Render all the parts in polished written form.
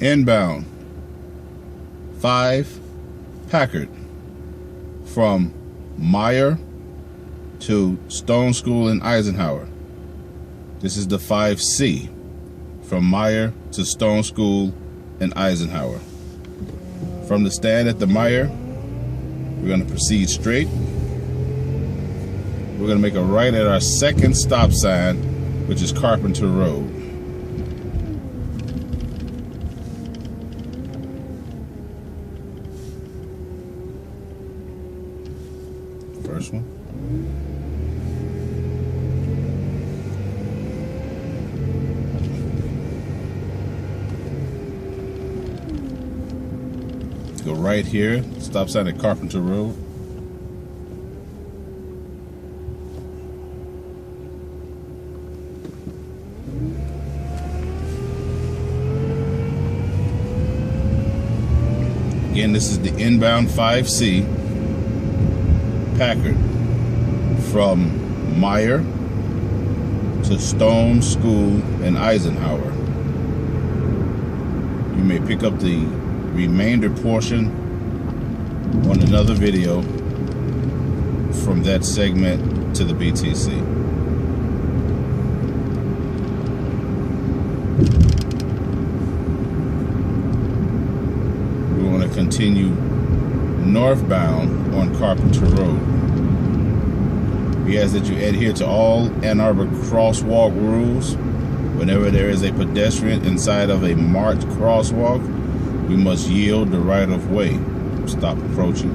Inbound 5 Packard from Meijer to Stone School in Eisenhower. This is the 5C from Meijer to Stone School in Eisenhower. From the stand at the Meijer, we're going to proceed straight. We're going to make a right at our second stop sign, which is Carpenter Road. First one. Go right here, stop sign at Carpenter Road. Again, this is the inbound 5C Packard from Meijer to Stone School in Eisenhower. You may pick up the remainder portion on another video from that segment to the BTC. We want to continue northbound on Carpenter Road. We ask that you adhere to all Ann Arbor crosswalk rules. Whenever there is a pedestrian inside of a marked crosswalk, we must yield the right of way. Stop approaching.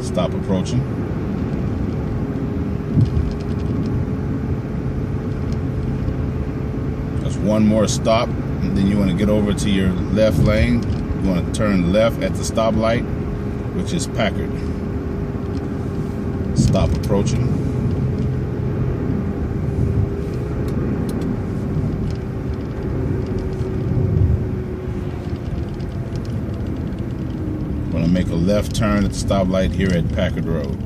Stop approaching. Just one more stop, and then you want to get over to your left lane. You want to turn left at the stoplight, which is Packard. Stop approaching. Want to make a left turn at the stoplight here at Packard Road.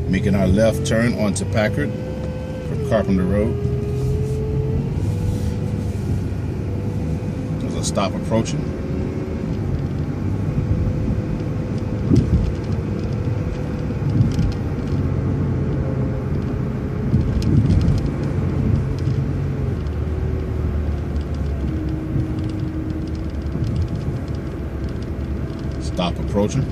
Making our left turn onto Packard from Carpenter Road. Stop approaching. Stop approaching.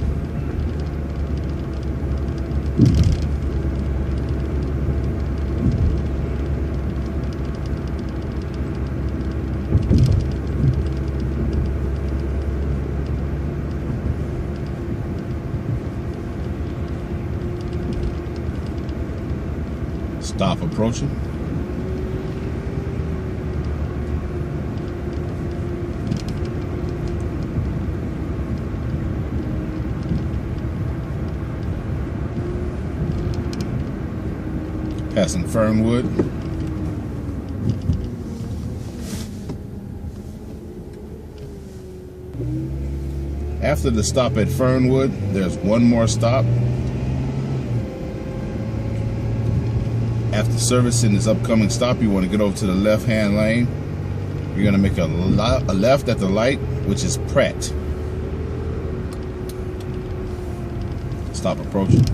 Stop approaching. Passing Fernwood. After the stop at Fernwood, there's one more stop. After servicing this upcoming stop, you want to get over to the left-hand lane. You're going to make a left at the light, which is Pratt. Stop approaching.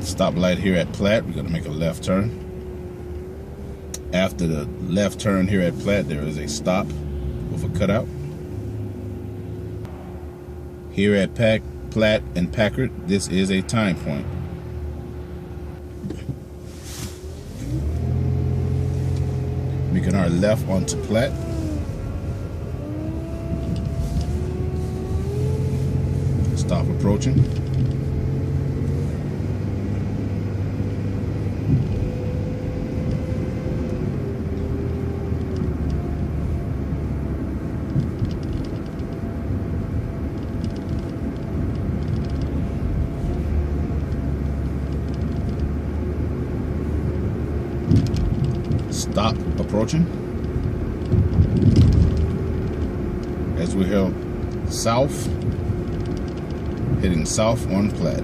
Stoplight here at Platt, we're going to make a left turn. After the left turn here at Platt, there is a stop with a cutout. Here at Platt and Packard, this is a time point. Making our left onto Platt. Stop approaching. Stop approaching. As we head south, heading south on Platte.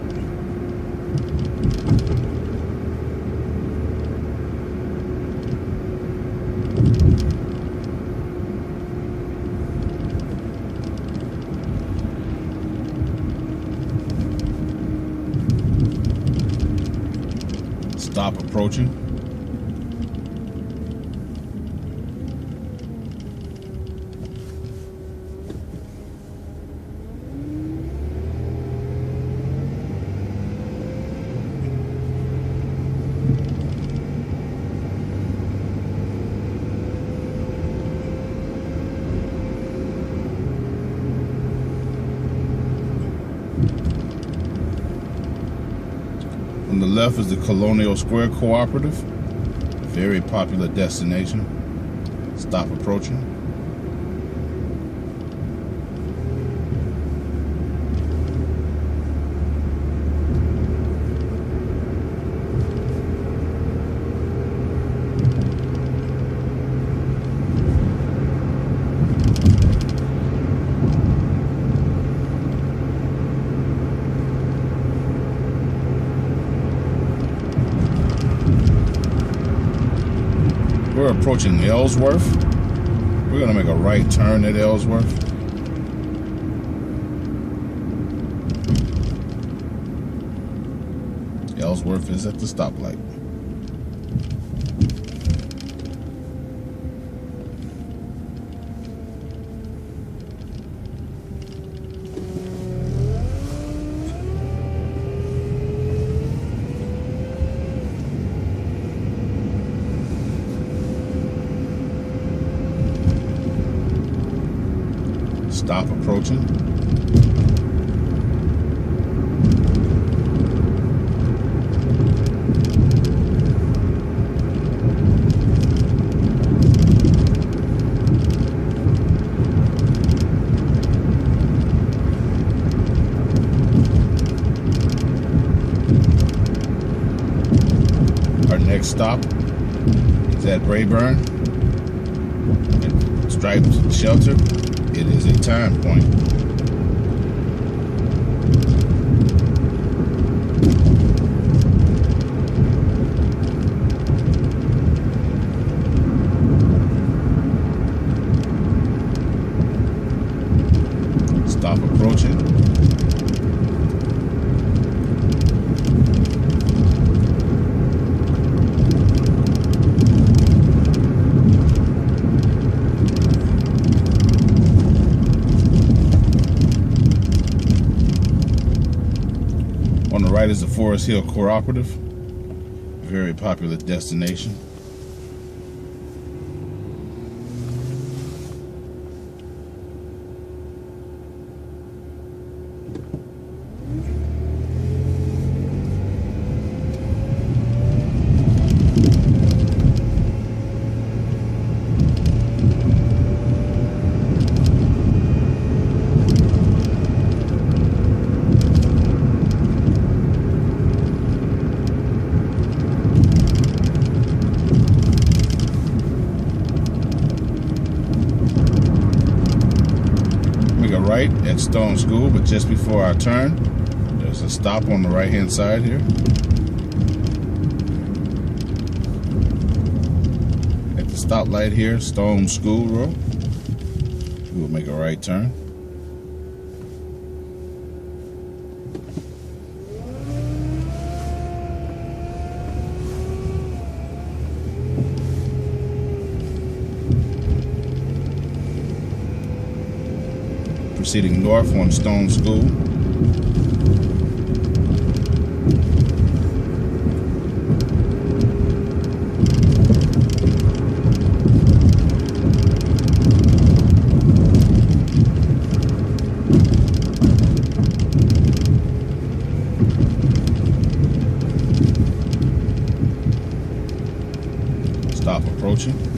Stop approaching. On the left is the Colonial Square Cooperative, very popular destination. Stop approaching. We're approaching Ellsworth. We're gonna make a right turn at Ellsworth. Ellsworth is at the stoplight. Stop approaching. Our next stop is at Rayburn, at Striped Shelter. It is a time point. Stop approaching. On the right is the Forest Hill Cooperative, very popular destination. Right at Stone School, but just before our turn, there's a stop on the right hand side here. At the stoplight here, Stone School Road, we will make a right turn. Proceeding north on Stone School. approaching.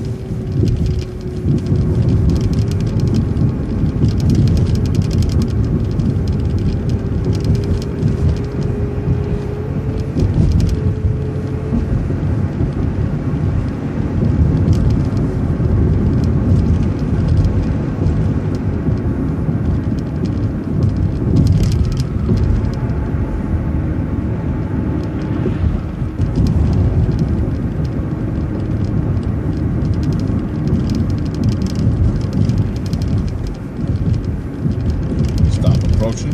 Approaching.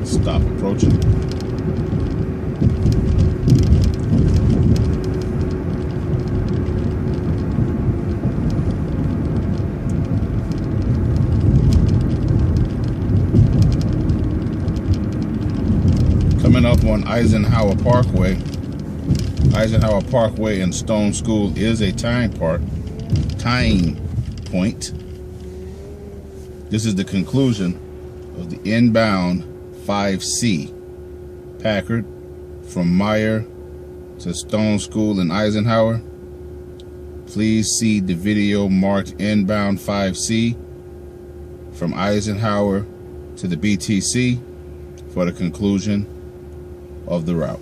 Stop approaching. Coming up on Eisenhower Parkway. Eisenhower Parkway and Stone School is a tying point. This is the conclusion of the inbound 5C Packard from Meijer to Stone School in Eisenhower. Please see the video marked inbound 5C from Eisenhower to the BTC for the conclusion of the route.